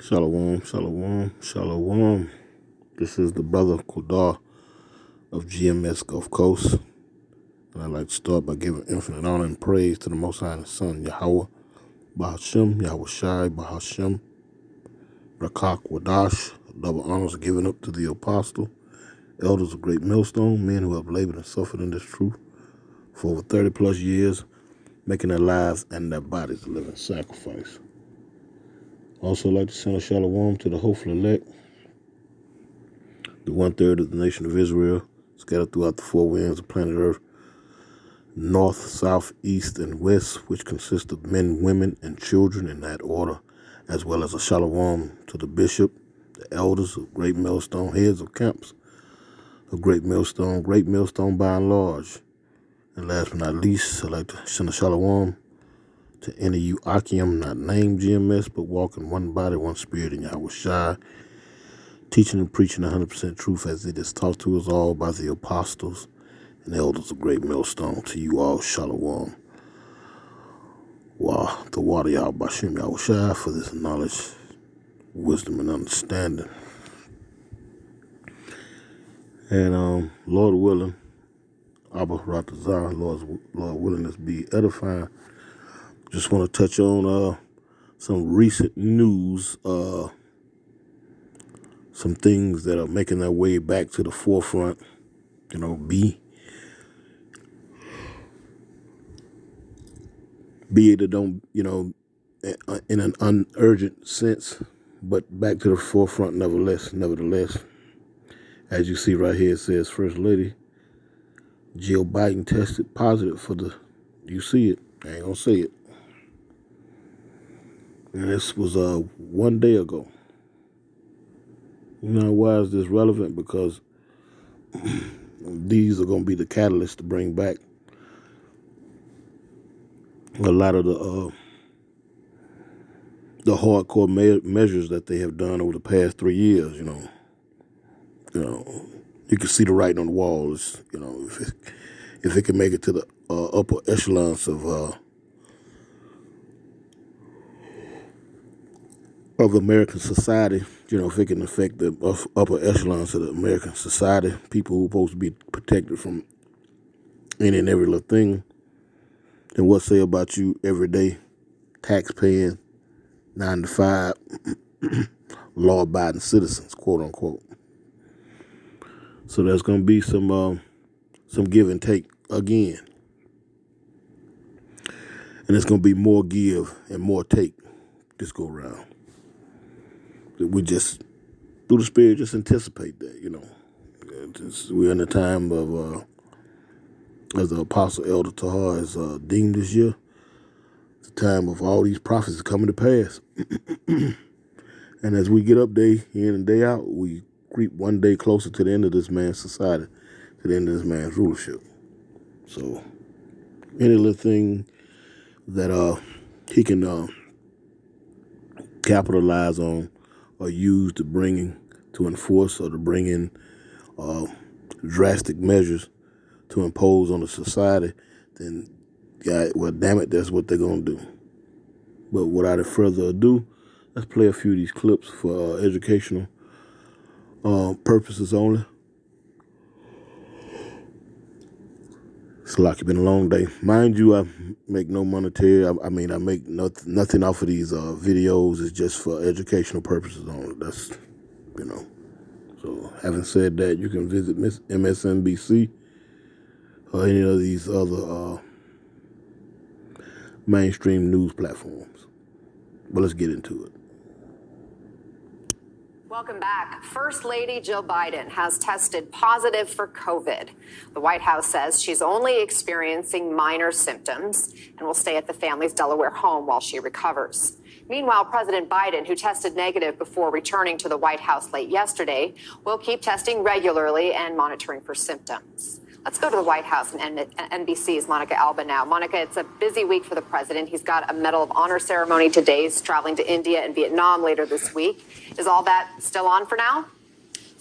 Shalom, shalom, shalom. This is the brother Kudar of GMS Gulf Coast. And I'd like to start by giving infinite honor and praise to the Most High and His Son, Yahweh, Bahashem, Yahweh Shai, Bahashem, Rakak, Wadash. Double honors are given up to the apostle, elders of Great Millstone, men who have labored and suffered in this truth for over 30 plus years, making their lives and their bodies a living sacrifice. Also like to send a shalom to the hopeful elect, the 1/3 of the nation of Israel, scattered throughout the four winds of planet Earth, north, south, east, and west, which consist of men, women, and children in that order, as well as a shalom to the bishop, the elders of Great Millstone, heads of camps of Great Millstone by and large. And last but not least, I'd like to send a shalom to any of you Akim, not named GMS, but walk in one body, one spirit in Yahweh Shai, teaching and preaching 100% truth as it is taught to us all by the apostles and elders of Great Millstone. To you all, shalom. Wow, the water Yahweh Bashim Yahweh Shai for this knowledge, wisdom, and understanding. And Lord willing, Abba Ratazar, Lord willing, this be edifying. Just want to touch on some recent news, some things that are making their way back to the forefront. Be it that don't, in an unurgent sense, but back to the forefront nevertheless. As you see right here, it says First Lady Jill Biden tested positive for you see it, I ain't gonna say it. And this was 1 day ago. Why is this relevant? Because these are gonna be the catalyst to bring back a lot of the hardcore measures that they have done over the past 3 years. You can see the writing on the walls. If it can make it to the upper echelons of American society, if it can affect the upper echelons of the American society, people who are supposed to be protected from any and every little thing, then what say about you everyday tax-paying, 9-to-5, law-abiding citizens, quote unquote. So there's going to be some give and take again. And it's going to be more give and more take this go around. We just, through the spirit, just anticipate that, we're in a time of, as the Apostle Elder Tahar has deemed this year, it's a time of all these prophecies coming to pass. And as we get up day in and day out, we creep one day closer to the end of this man's society, to the end of this man's rulership. So any little thing that he can capitalize on or use to enforce or to bring in drastic measures to impose on the society, then well, damn it, that's what they're going to do. But without further ado, let's play a few of these clips for educational purposes only. It's like it's been a long day. Mind you, I make no monetary. I make nothing off of these videos. It's just for educational purposes only. That's, So having said that, you can visit MSNBC or any of these other mainstream news platforms. But let's get into it. Welcome back. First Lady Jill Biden has tested positive for COVID. The White House says she's only experiencing minor symptoms and will stay at the family's Delaware home while she recovers. Meanwhile, President Biden, who tested negative before returning to the White House late yesterday, will keep testing regularly and monitoring for symptoms. Let's go to the White House and NBC's Monica Alba now. Monica, it's a busy week for the president. He's got a Medal of Honor ceremony today. He's traveling to India and Vietnam later this week. Is all that still on for now?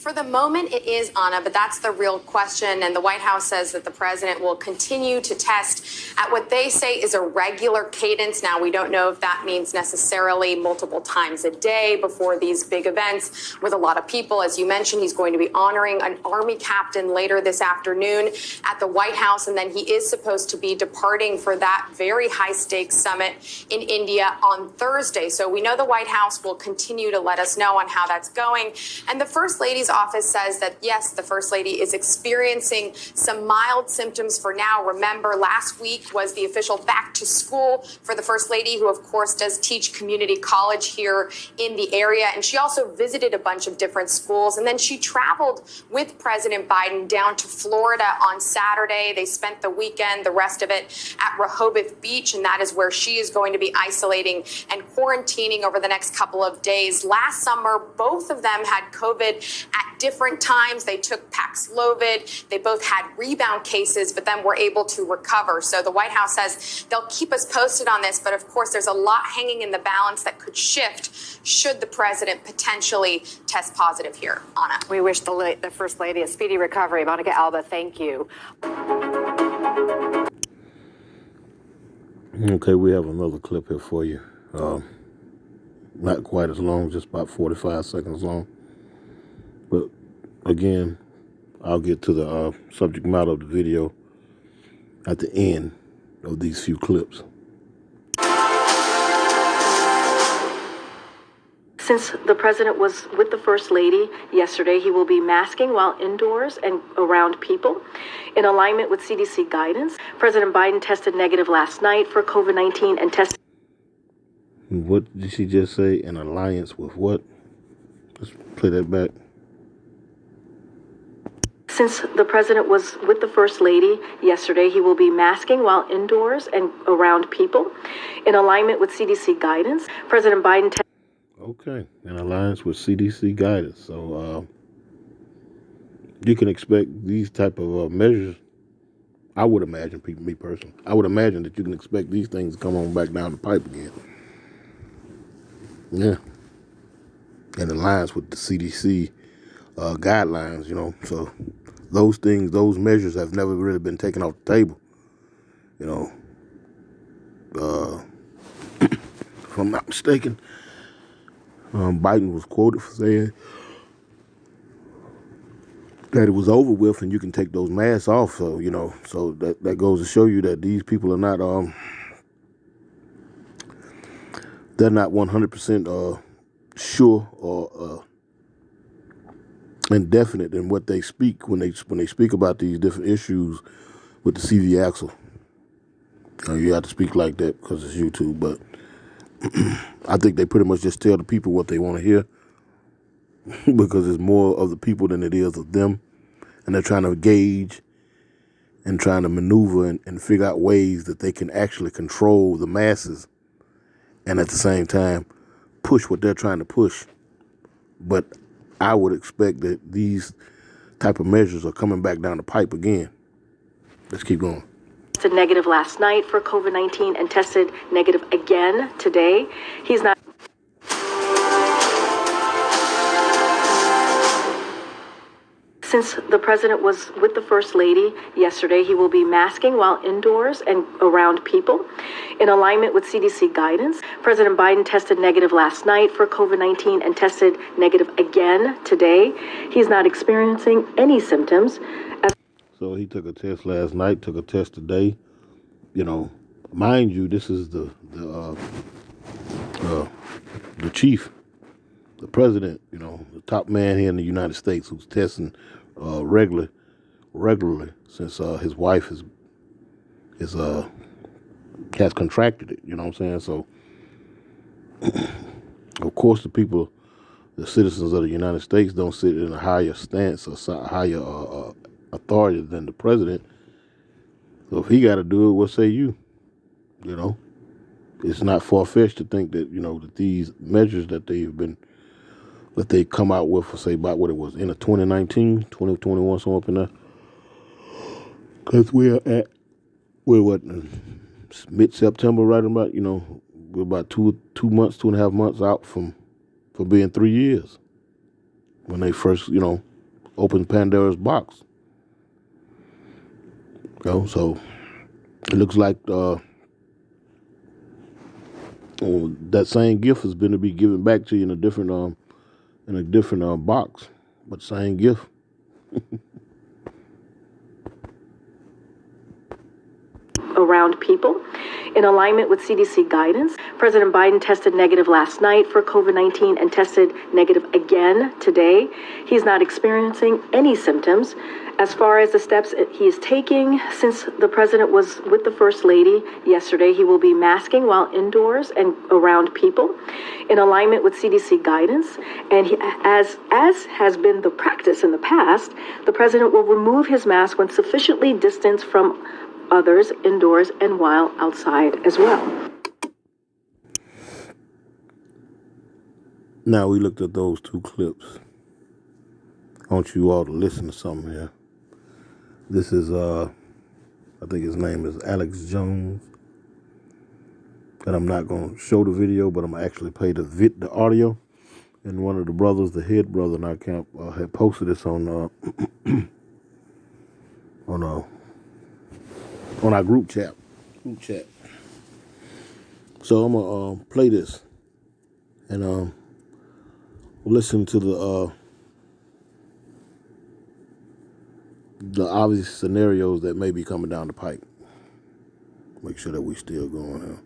For the moment, it is, Anna, but that's the real question. And the White House says that the president will continue to test at what they say is a regular cadence. Now, we don't know if that means necessarily multiple times a day before these big events with a lot of people. As you mentioned, he's going to be honoring an Army captain later this afternoon at the White House. And then he is supposed to be departing for that very high stakes summit in India on Thursday. So we know the White House will continue to let us know on how that's going. And the First Lady's office says that, yes, the First Lady is experiencing some mild symptoms for now. Remember, last week was the official back to school for the First Lady, who, of course, does teach community college here in the area. And she also visited a bunch of different schools. And then she traveled with President Biden down to Florida on Saturday. They spent the weekend, the rest of it, at Rehoboth Beach. And that is where she is going to be isolating and quarantining over the next couple of days. Last summer, both of them had COVID at different times. They took Paxlovid. They both had rebound cases, but then were able to recover. So the White House says they'll keep us posted on this. But of course, there's a lot hanging in the balance that could shift should the president potentially test positive here. Anna. We wish the First Lady a speedy recovery. Monica Alba, thank you. Okay, we have another clip here for you. Not quite as long, just about 45 seconds long. But again, I'll get to the subject matter of the video at the end of these few clips. Since the president was with the First Lady yesterday, he will be masking while indoors and around people in alignment with CDC guidance. President Biden tested negative last night for COVID-19 and tested. What did she just say? In alliance with what? Let's play that back. Since the president was with the First Lady yesterday, he will be masking while indoors and around people in alignment with CDC guidance. President Biden tested. Okay, in alliance with CDC guidance. So you can expect these type of measures. I would imagine, me personally, I would imagine that you can expect these things to come on back down the pipe again. Yeah. In alliance with the CDC guidelines, you know. So those things, those measures have never really been taken off the table. You know, if I'm not mistaken, Biden was quoted for saying that it was over with and you can take those masks off. So, you know, so that goes to show you that these people are not, they're not 100% sure or indefinite in what they speak when they speak about these different issues with the CV Axel. You have to speak like that because it's YouTube, but I think they pretty much just tell the people what they want to hear because it's more of the people than it is of them, and they're trying to gauge and trying to maneuver and figure out ways that they can actually control the masses and at the same time push what they're trying to push. But I would expect that these type of measures are coming back down the pipe again. Let's keep going. Tested negative last night for COVID-19 and tested negative again today. He's not. Since the president was with the First Lady yesterday, he will be masking while indoors and around people in alignment with CDC guidance. President Biden tested negative last night for COVID-19 and tested negative again today. He's not experiencing any symptoms. So he took a test last night, took a test today. You know, mind you, this is the chief, the president, you know, the top man here in the United States who's testing regularly since his wife has contracted it. You know what I'm saying? So, of course, the citizens of the United States don't sit in a higher stance or higher authority than the president. So if he got to do it, what say you? You know, it's not far-fetched to think that, you know, that these measures that they come out with for, say, about what it was, in 2019, 2021, somewhere up in there. Because we're mid-September, right about, you know, we're about 2.5 months out from being 3 years. When they first, you know, opens Pandora's box. So it looks like that same gift is going to be given back to you in a different box, but same gift. Around people. In alignment with CDC guidance, President Biden tested negative last night for COVID-19 and tested negative again today. He's not experiencing any symptoms. As far as the steps he is taking, since the president was with the First Lady yesterday, he will be masking while indoors and around people in alignment with CDC guidance. And as has been the practice in the past, the president will remove his mask when sufficiently distanced from others indoors and while outside as well. Now we looked at those two clips. I want you all to listen to something here. This is, I think his name is Alex Jones. And I'm not going to show the video, but I'm going to actually play the audio. And one of the brothers, the head brother in our camp, had posted this on our group chat. So I'm going to play this. And listen to the obvious scenarios that may be coming down the pipe. Make sure that we still going here.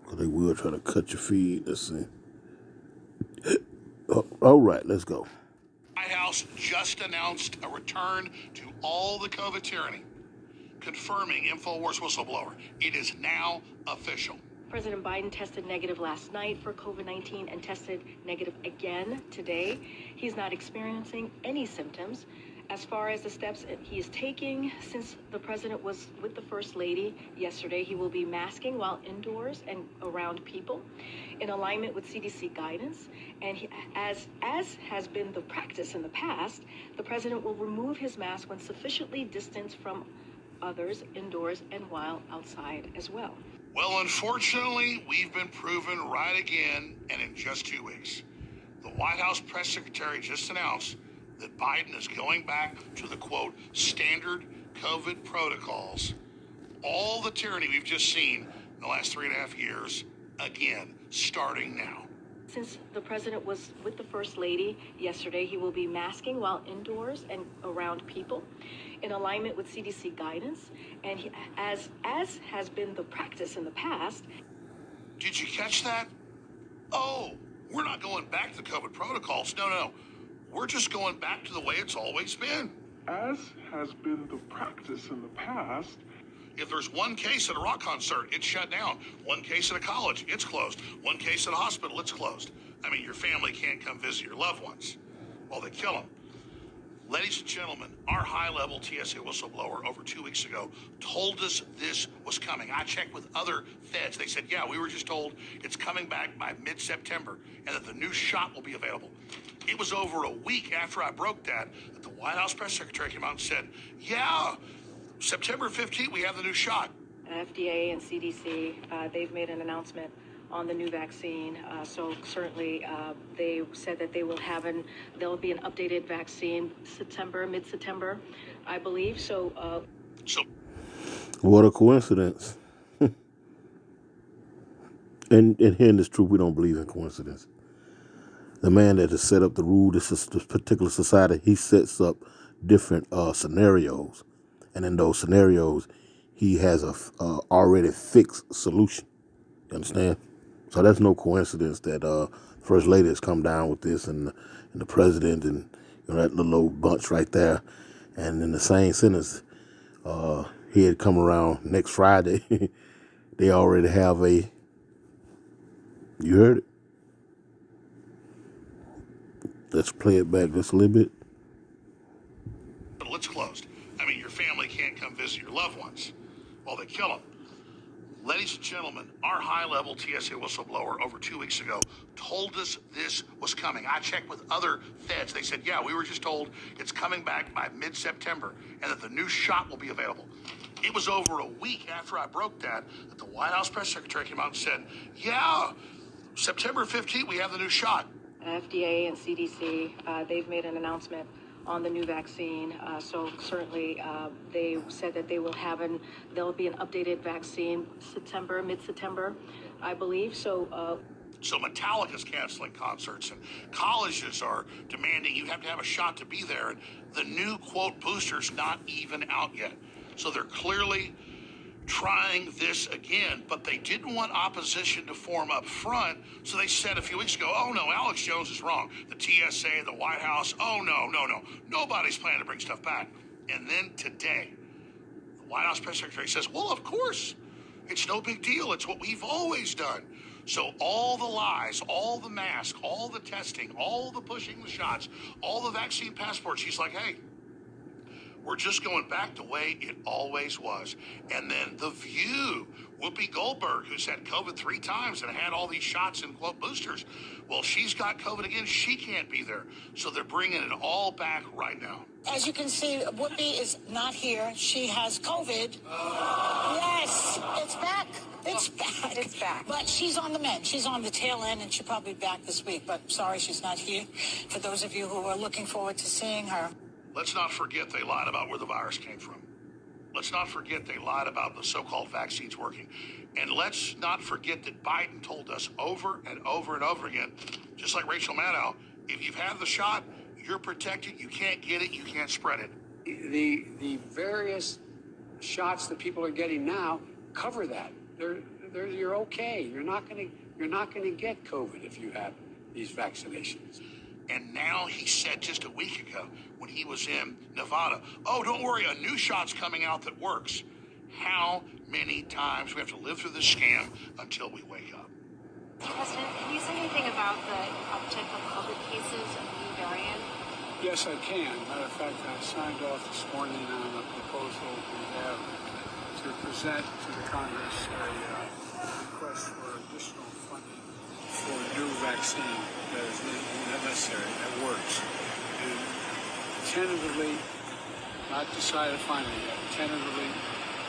Because they will try to cut your feed. Let's see. All right, let's go. White House just announced a return to all the COVID tyranny, confirming InfoWars whistleblower. It is now official. President Biden tested negative last night for COVID-19 and tested negative again today. He's not experiencing any symptoms. As far as the steps he is taking, since the president was with the First Lady yesterday, he will be masking while indoors and around people in alignment with CDC guidance. And as has been the practice in the past, the president will remove his mask when sufficiently distanced from others indoors and while outside as well. Well, unfortunately, we've been proven right again, and in just 2 weeks. The White House press secretary just announced that Biden is going back to the, quote, standard COVID protocols. All the tyranny we've just seen in the last 3.5 years, again, starting now. Since the president was with the First Lady yesterday, he will be masking while indoors and around people in alignment with CDC guidance. And as has been the practice in the past. Did you catch that? Oh, we're not going back to COVID protocols. No. We're just going back to the way it's always been. As has been the practice in the past. If there's one case at a rock concert, it's shut down. One case at a college, it's closed. One case at a hospital, it's closed. I mean, your family can't come visit your loved ones while they kill them. Ladies and gentlemen, our high-level TSA whistleblower over 2 weeks ago told us this was coming. I checked with other feds. They said, yeah, we were just told it's coming back by mid-September and that the new shot will be available. It was over a week after I broke that the White House press secretary came out and said, yeah, September 15th, we have the new shot. FDA and CDC, they've made an announcement on the new vaccine. So certainly they said that there'll be an updated vaccine mid-September, I believe. So what a coincidence. and hearing this truth, we don't believe in coincidence. The man that has set up the rule, this particular society, he sets up different scenarios. And in those scenarios, he has a already fixed solution. You understand? So that's no coincidence that First Lady has come down with this and the president and that little old bunch right there. And in the same sentence, he had come around next Friday. They already have you heard it? Let's play it back just a little bit. It's closed. I mean, your family can't come visit your loved ones while they kill them. Ladies and gentlemen, our high-level TSA whistleblower over 2 weeks ago told us this was coming. I checked with other feds. They said, yeah, we were just told it's coming back by mid-September and that the new shot will be available. It was over a week after I broke that the White House press secretary came out and said, yeah, September 15th, we have the new shot. FDA and CDC, they've made an announcement on the new vaccine. So certainly they said that there'll be an updated vaccine mid-September, I believe. So Metallica's canceling concerts, and colleges are demanding you have to have a shot to be there. And the new, quote, booster's not even out yet. So they're clearly trying this again, but they didn't want opposition to form up front. So they said a few weeks ago, oh no, Alex Jones is wrong. The TSA, the White House, oh no. Nobody's planning to bring stuff back. And then today, the White House press secretary says, well, of course, it's no big deal. It's what we've always done. So all the lies, all the masks, all the testing, all the pushing the shots, all the vaccine passports, she's like, hey, we're just going back the way it always was. And then The View, Whoopi Goldberg, who's had COVID 3 times and had all these shots and quote boosters. Well, she's got COVID again. She can't be there. So they're bringing it all back right now. As you can see, Whoopi is not here. She has COVID. Yes, it's back. It's back. It's back. But she's on the mend. She's on the tail end, and she'll probably be back this week. But sorry, she's not here. For those of you who are looking forward to seeing her. Let's not forget they lied about where the virus came from. Let's not forget they lied about the so-called vaccines working. And let's not forget that Biden told us over and over and over again, just like Rachel Maddow, if you've had the shot, you're protected, you can't get it, you can't spread it. The various shots that people are getting now cover that. You're okay. You're not gonna get COVID if you have these vaccinations. And now he said just a week ago when he was in Nevada, oh, don't worry, a new shot's coming out that works. How many times we have to live through this scam until we wake up? President, can you say anything about the uptick of COVID cases and the new variant? Yes, I can. Matter of fact, I signed off this morning on a proposal we have to present to the Congress a request for additional funding for a new vaccine that is necessary, that works. And tentatively, not decided finally yet, tentatively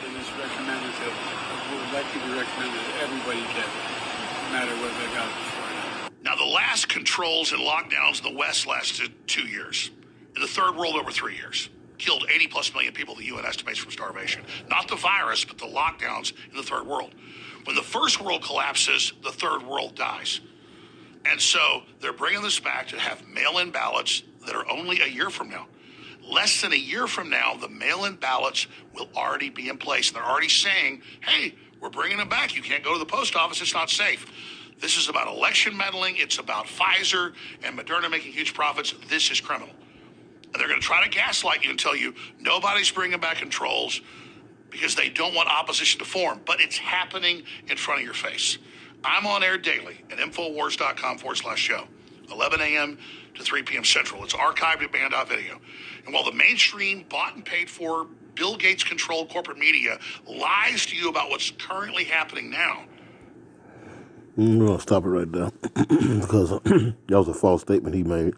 it is recommended that, it would likely be recommended that everybody get it, no matter whether they got it before or not. Now, the last controls and lockdowns in the West lasted 2 years. In the third world, over 3 years. Killed 80 plus million people, the UN estimates, from starvation. Not the virus, but the lockdowns in the third world. When the first world collapses, the third world dies. And so they're bringing this back to have mail-in ballots that are only a year from now. Less than a year from now, the mail-in ballots will already be in place. And they're already saying, hey, we're bringing them back. You can't go to the post office. It's not safe. This is about election meddling. It's about Pfizer and Moderna making huge profits. This is criminal. And they're going to try to gaslight you and tell you nobody's bringing back controls because they don't want opposition to form. But it's happening in front of your face. I'm on air daily at Infowars.com/show, 11 a.m. to 3 p.m. Central. It's archived at band.video. And while the mainstream bought and paid for Bill Gates-controlled corporate media lies to you about what's currently happening now. I'm going to stop it right there because that was a false statement he made,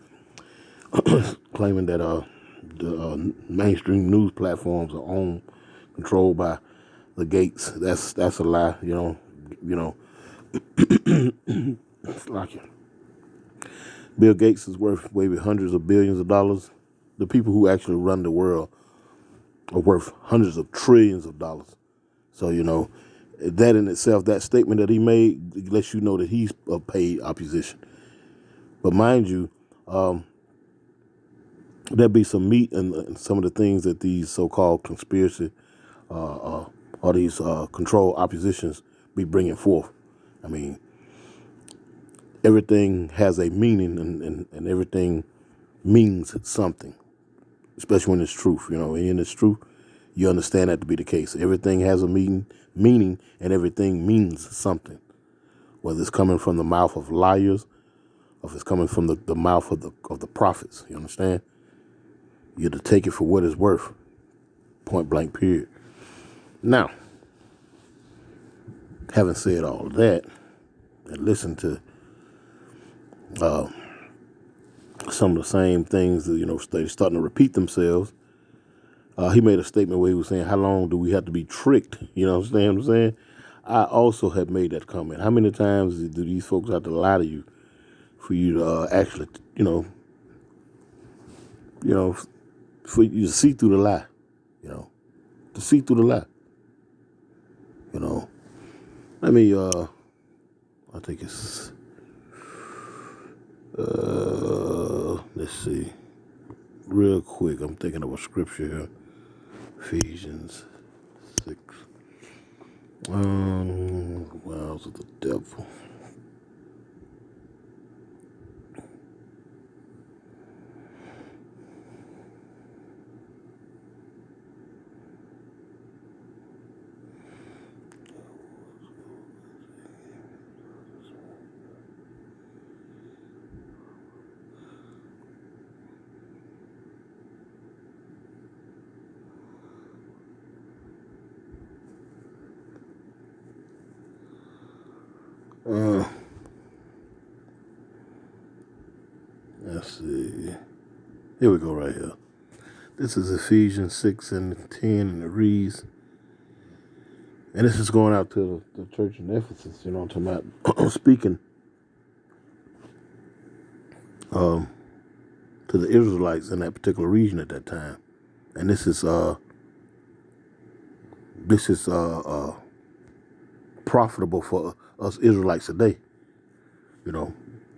claiming that the mainstream news platforms are controlled by the Gates. That's a lie, you know. It's like Bill Gates is worth maybe hundreds of billions of dollars. The people who actually run the world are worth hundreds of trillions of dollars. So, that in itself, that statement that he made lets you know that he's a paid opposition. But mind you, there'll be some meat in some of the things that these so-called conspiracy or these controlled oppositions be bringing forth. I mean, everything has a meaning and everything means something, especially when it's truth. And it's truth, you understand that to be the case. Everything has a meaning, and everything means something. Whether it's coming from the mouth of liars, or if it's coming from the mouth of the prophets, you understand? You're to take it for what it's worth, point blank, period. Now, having said all of that, and listen to some of the same things that, they're starting to repeat themselves. He made a statement where he was saying, how long do we have to be tricked? You understand what I'm saying? I also have made that comment. How many times do these folks have to lie to you for you to actually, for you to see through the lie, to see through the lie, Let me, I think it's, let's see, real quick. I'm thinking of a scripture here. Ephesians 6. Wiles of the devil. Let's see. Here we go right here. This is Ephesians 6 and 10, and it reads, and this is going out to the church in Ephesus, I'm talking about speaking to the Israelites in that particular region at that time. And this is profitable for us Israelites today,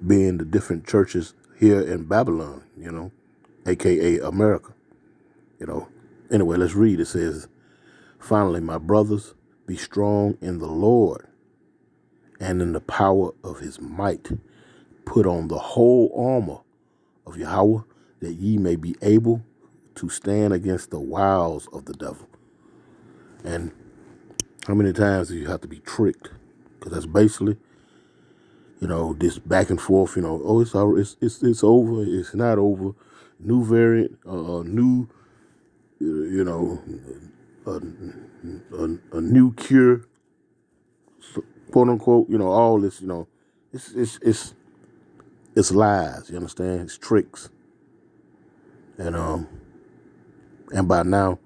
being the different churches here in Babylon, aka America. Anyway, let's read. It says, finally, my brothers, be strong in the Lord and in the power of his might. Put on the whole armor of Yahweh, that ye may be able to stand against the wiles of the devil. And how many times do you have to be tricked? Because that's basically, this back and forth, oh, it's over, it's over, it's not over, new variant, new, a new cure, quote unquote, all this, it's lies, you understand? It's tricks. And by now,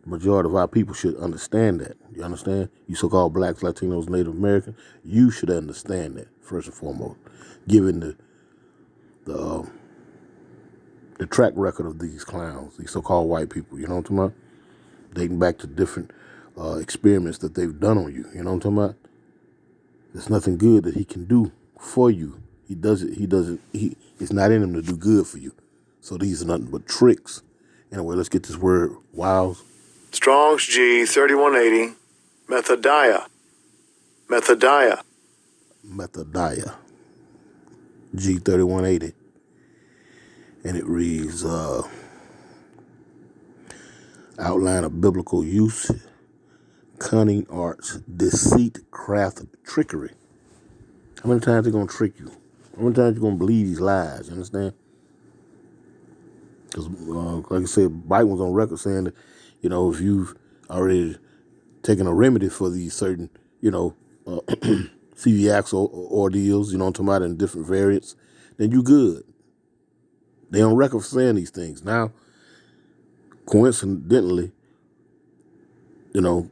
the majority of our people should understand that. You understand? You so-called blacks, Latinos, Native Americans, you should understand that, first and foremost, given the track record of these clowns, these so-called white people, you know what I'm talking about? Dating back to different experiments that they've done on you, you know what I'm talking about? There's nothing good that he can do for you. It's not in him to do good for you. So these are nothing but tricks. Anyway, let's get this word, wiles. Strong's G 3180, Methodiah. G 3180. And it reads, outline of biblical use, cunning arts, deceit, craft, trickery. How many times they're going to trick you? How many times you going to believe these lies? You understand? Because, like I said, Biden was on record saying that, if you've already taken a remedy for these certain, celiac ordeals, I'm talking about, in different variants, then you good. They on record for saying these things. Now, coincidentally,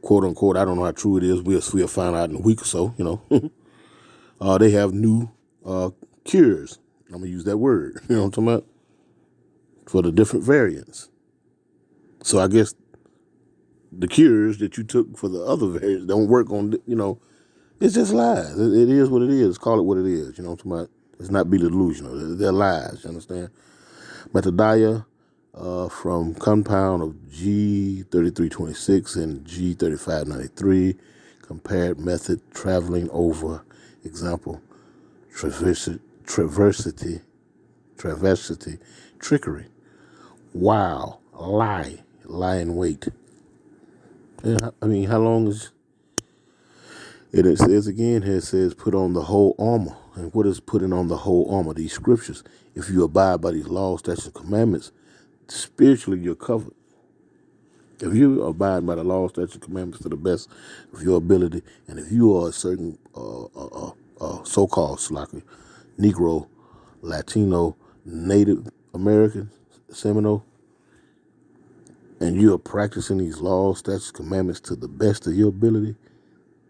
quote unquote, I don't know how true it is. We'll find out in a week or so, they have new cures. I'm going to use that word, what I'm talking about, for the different variants. So I guess the cures that you took for the other variants don't work on, it's just lies. It is what it is. Call it what it is, what I'm talking about. Let's not be delusional. They're lies, you understand? Methodiah, from compound of G3326 and G3593, compared method, traveling over, example, traversity, trickery, wow, lie in wait. And, how long is it? It says again here, it says put on the whole armor. And what is putting on the whole armor? These scriptures. If you abide by these laws, statutes, and commandments, spiritually you're covered. If you abide by the laws, statutes, and commandments to the best of your ability, and if you are a certain so-called Negro, Latino, Native American, Seminole, and you are practicing these laws, statutes, commandments to the best of your ability,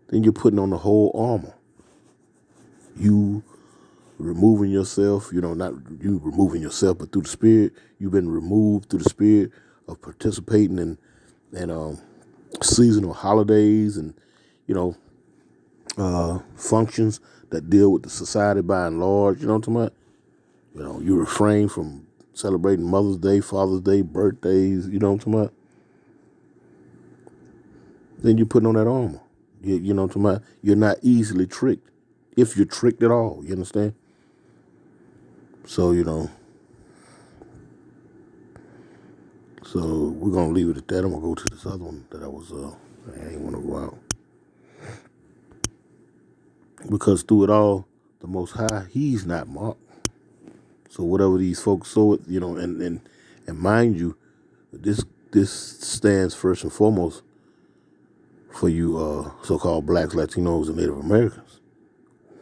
then you're putting on the whole armor. You removing yourself, not you removing yourself, but through the Spirit, you've been removed through the Spirit of participating in seasonal holidays and, you know, functions that deal with the society by and large. You know what I'm talking about? You know, you refrain from celebrating Mother's Day, Father's Day, birthdays. You know what I'm talking about? Then you're putting on that armor. You know what I'm talking about? You're not easily tricked, if you're tricked at all. You understand? So, you know, so we're going to leave it at that. I'm going to go to this other one that I ain't want to go out. Because through it all, the Most High, he's not mocked. So whatever these folks saw it, you know, and mind you, this stands first and foremost for you so-called blacks, Latinos, and Native Americans,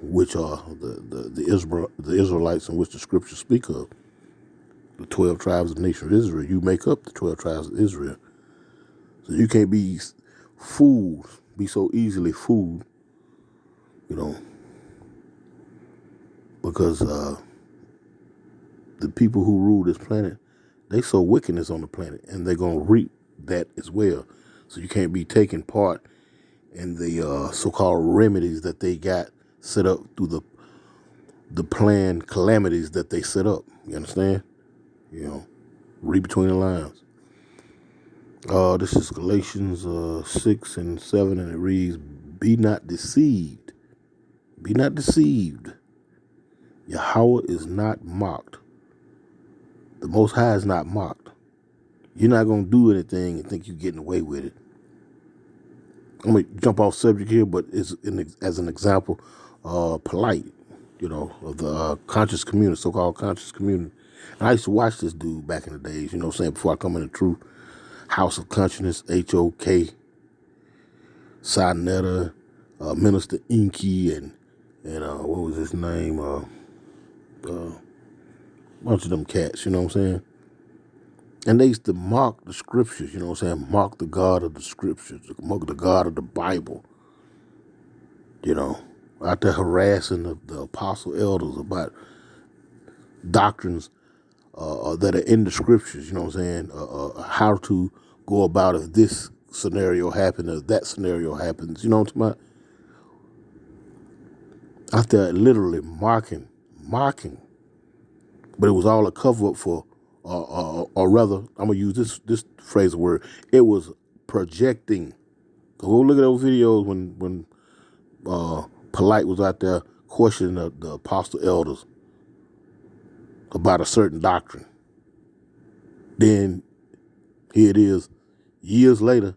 which are the Israelites in which the scriptures speak of. The 12 tribes of the nation of Israel. You make up the 12 tribes of Israel. So you can't be fooled, be so easily fooled, you know, because the people who rule this planet, they sow wickedness on the planet, and they're going to reap that as well. So you can't be taking part in the so-called remedies that they got set up through the planned calamities that they set up. You understand? You know, read between the lines. This is Galatians 6 and 7, and it reads, "Be not deceived. Be not deceived. Yahweh is not mocked." The Most High is not mocked. You're not going to do anything and think you're getting away with it. I'm going to jump off subject here, but it's as an example, Polite, you know, of the conscious community, so-called conscious community. And I used to watch this dude back in the days, you know what I'm saying, before I come into True House of Consciousness, HOK, Sinetta, Minister Inky, and what was his name? Bunch of them cats, you know what I'm saying? And they used to mock the scriptures, you know what I'm saying? Mock the God of the scriptures, mock the God of the Bible, you know, out there harassing the apostle elders about doctrines that are in the scriptures, you know what I'm saying? How to go about if this scenario happened or that scenario happens, you know what I'm talking about? Out there literally mocking. But it was all a cover up for, or rather, I'm gonna use this phrase word. It was projecting. Go look at those videos when Polite was out there questioning the apostle elders about a certain doctrine. Then here it is, years later,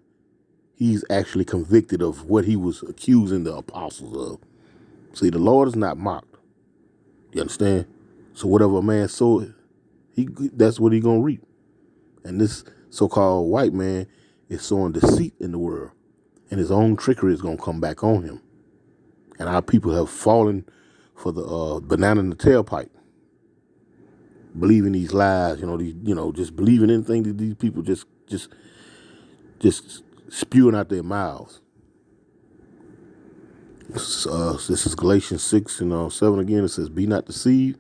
he's actually convicted of what he was accusing the apostles of. See, the Lord is not mocked. You understand? So whatever a man sowed, that's what he's going to reap. And this so-called white man is sowing deceit in the world. And his own trickery is going to come back on him. And our people have fallen for the banana in the tailpipe. Believing these lies, just believing anything that these people just spewing out their mouths. This is Galatians 6 and 7 again. It says, "Be not deceived.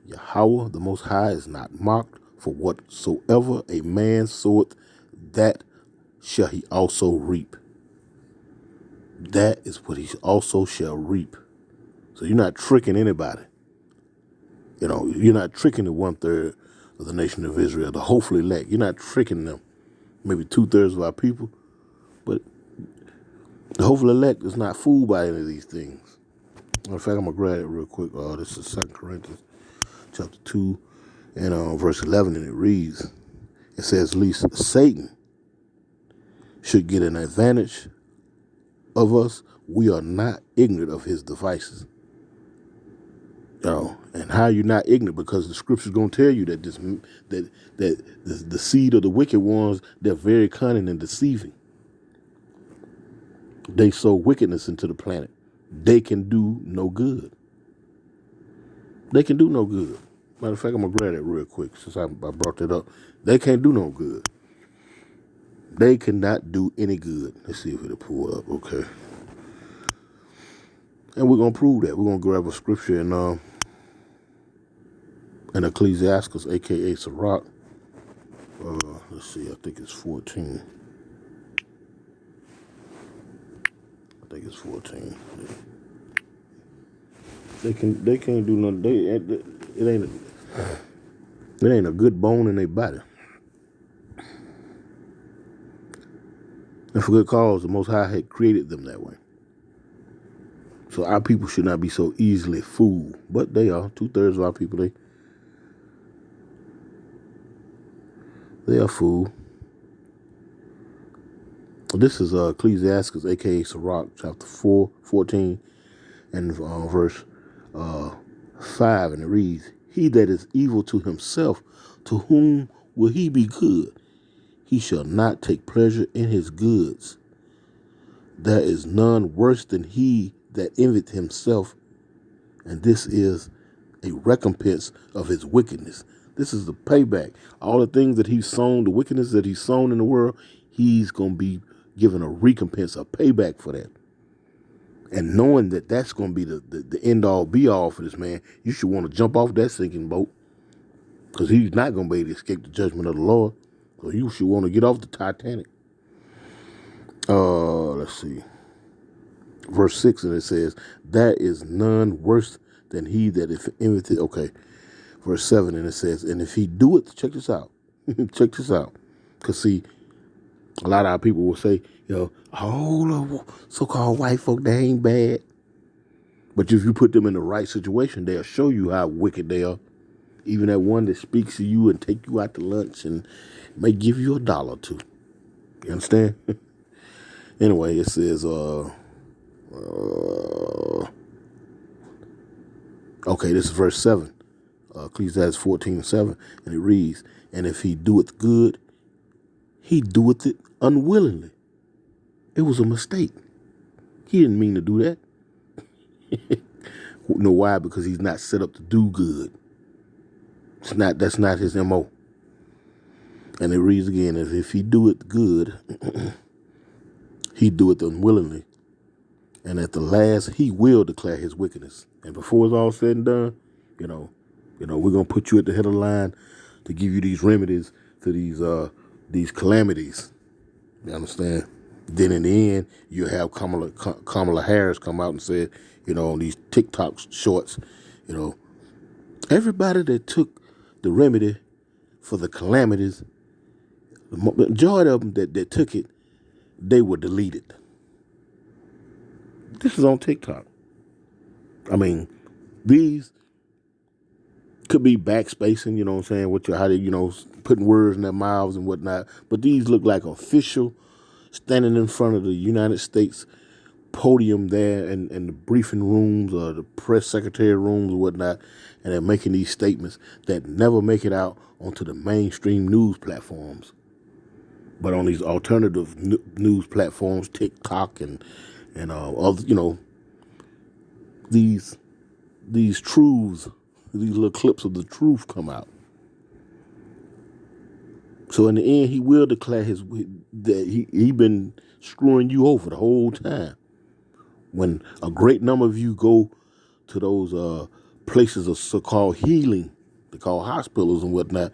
Yahweh, the Most High, is not mocked. For whatsoever a man soweth, that shall he also reap." That is what he also shall reap. So you're not tricking anybody. You know, you're not tricking the 1/3 of the nation of Israel, the hopefully elect. You're not tricking them. Maybe 2/3 of our people. But the hopefully elect is not fooled by any of these things. In fact, I'm going to grab it real quick. This is 2 Corinthians chapter 2 and verse 11, and it reads, it says, "Least Satan should get an advantage of us. We are not ignorant of his devices." You know, and how you're not ignorant? Because the scripture's going to tell you that the seed of the wicked ones, they're very cunning and deceiving. They sow wickedness into the planet. They can do no good. They can do no good. Matter of fact, I'm going to grab that real quick since I brought that up. They can't do no good. They cannot do any good. Let's see if it'll pull up. Okay. And we're going to prove that. We're going to grab a scripture in Ecclesiastes, a.k.a. Sirach. Let's see, I think it's 14. I think it's 14. They can't do nothing. It ain't a good bone in their body. And for good cause, the Most High had created them that way. So our people should not be so easily fooled. But they are. 2/3 of our people, they are fooled. This is Ecclesiastes, a.k.a. Sirach, chapter 14, and verse 5, and it reads, "He that is evil to himself, to whom will he be good? He shall not take pleasure in his goods. There is none worse than he that envieth himself, and this is a recompense of his wickedness." This is the payback. All the things that he's sown, the wickedness that he's sown in the world, he's going to be given a recompense, a payback for that. And knowing that that's going to be the end all be all for this man, you should want to jump off that sinking boat, because he's not going to be able to escape the judgment of the Lord. So you should want to get off the Titanic. Let's see. Verse 6, and it says, "There is none worse than he that if envieth." Okay. Verse 7, and it says, "And if he do it," check this out. Check this out. Because see, a lot of our people will say, all the so-called white folk, they ain't bad. But if you put them in the right situation, they'll show you how wicked they are. Even that one that speaks to you and take you out to lunch and may give you $1 or $2. You understand? Anyway, it says, okay, this is verse 7. Ecclesiastes 14:7, and it reads, "And if he doeth good, he doeth it unwillingly." It was a mistake. He didn't mean to do that. You know why? Because he's not set up to do good. That's not his MO. And it reads again, if he doeth good, he doeth unwillingly. And at the last, he will declare his wickedness. And before it's all said and done, we're going to put you at the head of the line to give you these remedies to these calamities. You understand? Then in the end, you have Kamala Harris come out and say, on these TikTok shorts, everybody that took the remedy for the calamities, the majority of them that took it, they were deleted. This is on TikTok. I mean, these could be backspacing, you know what I'm saying, how they, putting words in their mouths and whatnot. But these look like official standing in front of the United States podium there and the briefing rooms or the press secretary rooms or whatnot, and they're making these statements that never make it out onto the mainstream news platforms. But on these alternative news platforms, TikTok and other, these truths, these little clips of the truth come out. So in the end, he will declare that he been screwing you over the whole time. When a great number of you go to those places of so-called healing, they call hospitals and whatnot,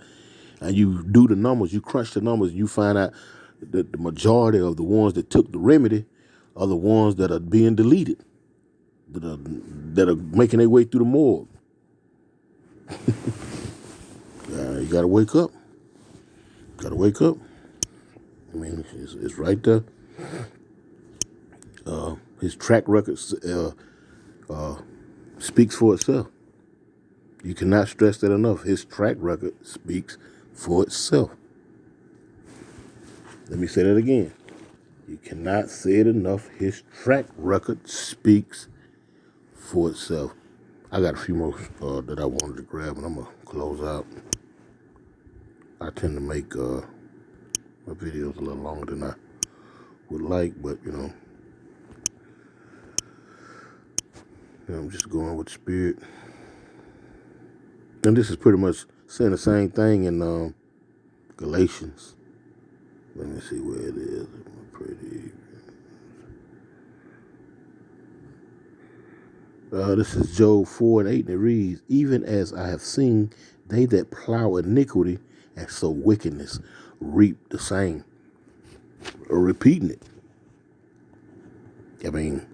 and you do the numbers, you crunch the numbers, you find out that the majority of the ones that took the remedy are the ones that are being deleted, that are making their way through the morgue. You got to wake up. Got to wake up. I mean, it's right there. His track record speaks for itself. You cannot stress that enough. His track record speaks for itself. Let me say that again. You cannot say it enough. His track record speaks for itself. I got a few more that I wanted to grab, and I'm going to close out. I tend to make my videos a little longer than I would like, but, I'm just going with the spirit. And this is pretty much saying the same thing in Galatians. Let me see where it is. This is Job 4:8, and it reads, "Even as I have seen they that plow iniquity and so wickedness reap the same. Or repeating it. I mean,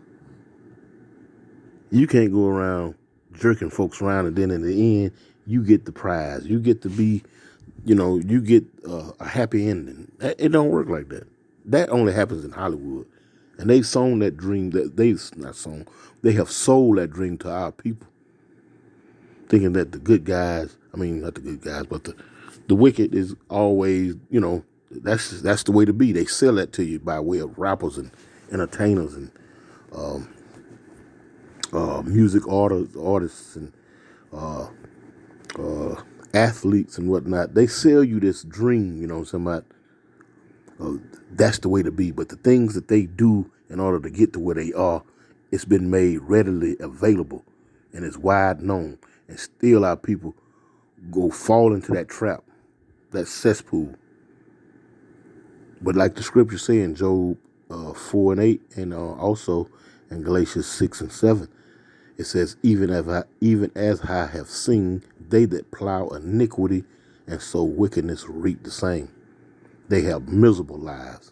you can't go around jerking folks around and then in the end, you get the prize. You get to be, you get a happy ending. It don't work like that. That only happens in Hollywood. And they've sown that dream, they have sold that dream to our people. Thinking that the good guys, not the good guys, but the wicked is always, that's the way to be. They sell that to you by way of rappers and entertainers and music artists and athletes and whatnot. They sell you this dream, that's the way to be. But the things that they do in order to get to where they are, it's been made readily available and it's wide known. And still our people go fall into that trap, that cesspool. But like the scripture say in Job 4 and 8, and also in Galatians 6 and 7, it says, even as I have seen, they that plow iniquity and sow wickedness reap the same. They have miserable lives.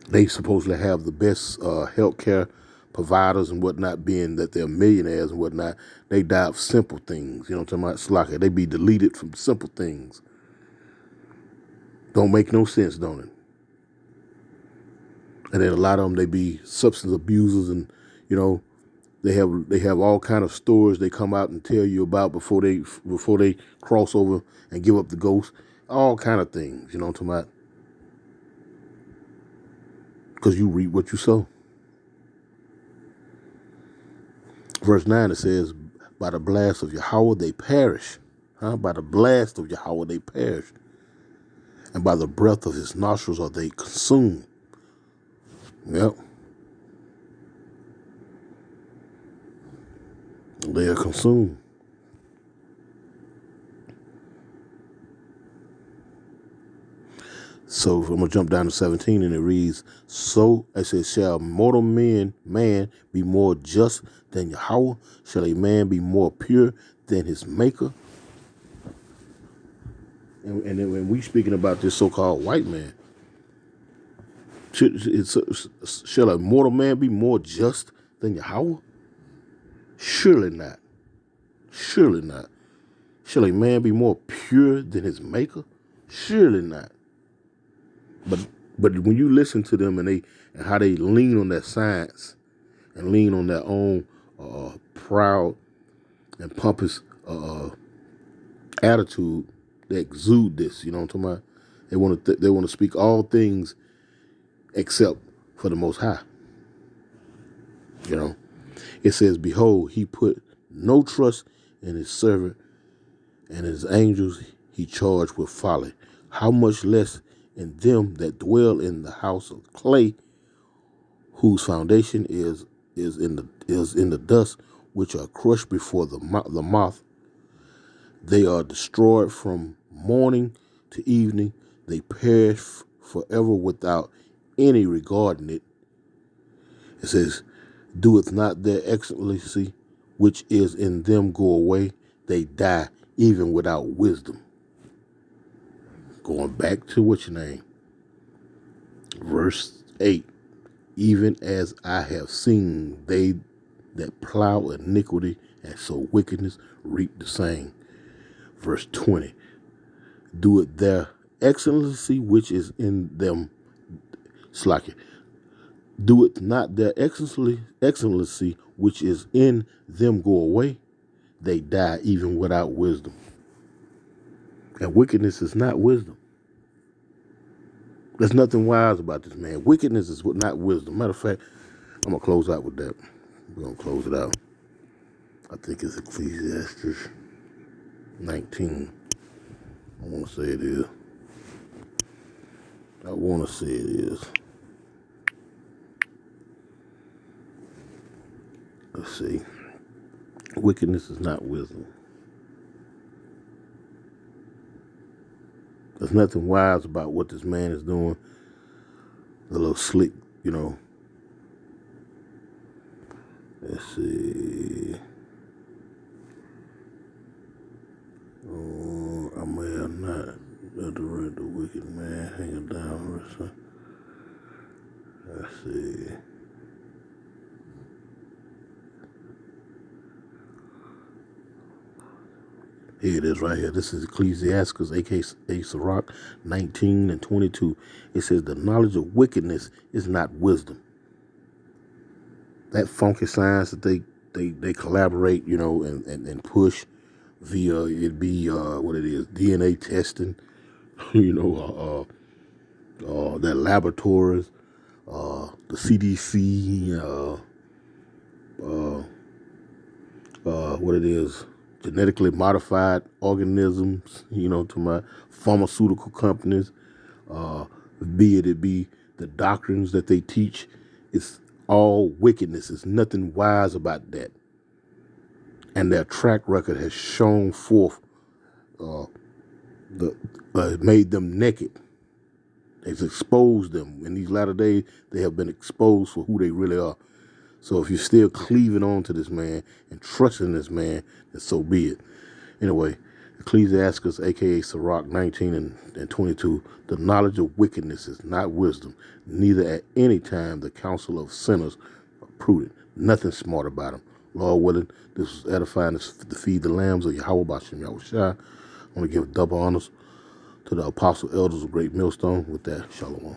They supposedly have the best health care providers and whatnot, being that they're millionaires and whatnot. They die of simple things. You know what I'm talking about? It's like they be deleted from simple things. Don't make no sense, don't it? And then a lot of them, they be substance abusers, and they have all kind of stories they come out and tell you about before they cross over and give up the ghost. All kind of things, you know what I'm talking about? Because you reap what you sow. Verse 9, it says, by the blast of Yahweh they perish. By the blast of Yahweh they perish. And by the breath of his nostrils are they consumed. Yep. They are consumed. So I'm going to jump down to 17, and it reads, so I said, shall mortal man be more just than Yahweh? Shall a man be more pure than his maker? And then when we speaking about this so-called white man, shall a mortal man be more just than Yahweh? Surely not. Surely not. Shall a man be more pure than his maker? Surely not. But when you listen to them and how they lean on that science and lean on their own proud and pompous attitude, they exude this. You know what I'm talking about? They want to speak all things except for the Most High. It says, behold, he put no trust in his servant, and his angels he charged with folly. How much less in them that dwell in the house of clay, whose foundation is in the dust, which are crushed before the moth. They are destroyed from morning to evening. They perish forever without any regarding it. It says, doeth not their excellency which is in them go away? They die even without wisdom. Going back to what's your name? Verse 8. Even as I have seen, they that plow iniquity and sow wickedness reap the same. Verse 20. Do it their excellency which is in them. Slack it. Do it not their excellency which is in them go away? They die even without wisdom. And wickedness is not wisdom. There's nothing wise about this, man. Wickedness is not wisdom. Matter of fact, I'm going to close out with that. We're going to close it out. I think it's Ecclesiastes 19. I want to say it is. I want to say it is. Let's see. Wickedness is not wisdom. There's nothing wise about what this man is doing. A little slick, Let's see. I may have not read the wicked man hanging down. Let's see. Here it is right here. This is Ecclesiastes, a.k.a. Sirach 19 and 22. It says, the knowledge of wickedness is not wisdom. That funky science that they collaborate, and push via, it be, what it is, DNA testing, their laboratories, the CDC, what it is, genetically modified organisms, to my pharmaceutical companies, be the doctrines that they teach. It's all wickedness. There's nothing wise about that. And their track record has shown forth, made them naked. It's exposed them. In these latter days, they have been exposed for who they really are. So if you're still cleaving on to this man and trusting this man, then so be it. Anyway, Ecclesiastes, a.k.a. Sirach 19 and 22, the knowledge of wickedness is not wisdom, neither at any time the counsel of sinners are prudent. Nothing smart about them. Lord willing, this was edifying to feed the lambs of Yahweh B'Shem Yahushua. I want to give double honors to the apostle elders of Great Millstone. With that, shalom.